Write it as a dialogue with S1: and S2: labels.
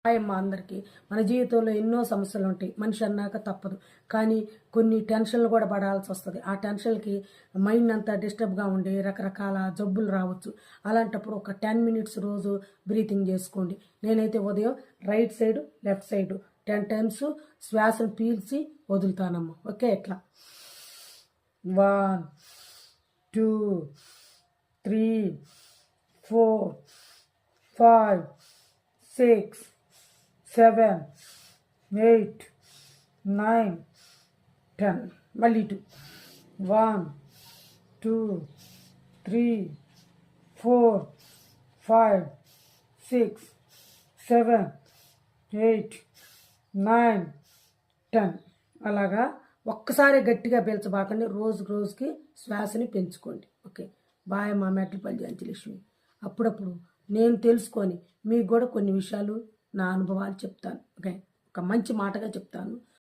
S1: Hi అమ్మ అందరికీ. మన జీవితంలో ఎన్నో సమస్యలు ఉంటాయి. మనిషి అన్నాక తప్పదు. కానీ కొన్ని టెన్షన్లు కూడా పడాల్సి వస్తుంది. ఆ టెన్షన్కి మైండ్ అంతా డిస్టర్బ్గా ఉండి రకరకాల జబ్బులు రావచ్చు. అలాంటప్పుడు ఒక 10 మినిట్స్ రోజు బ్రీతింగ్ చేసుకోండి. నేనైతే ఉదయం right side left side 10 times శ్వాసను పీల్చి వదులుతానమ్మా. ఓకే, ఎట్లా 1 2 3 4 5 6 7 8 9 10. మళ్ళీ ఇటు 1 2 3 4 5 6 7 8 9 10. అలాగా ఒక్కసారి గట్టిగా పీల్చబాకండి. రోజుకి శ్వాసని పెంచుకోండి. ఓకే, బాయ్ మా మెట్లపల్లి అంజలక్ష్మి. అప్పుడప్పుడు నేను తెలుసుకొని మీకు కూడా కొన్ని విషయాలు నా అనుభవాలు చెప్తాను. ఓకే, ఒక మంచి మాటగా చెప్తాను.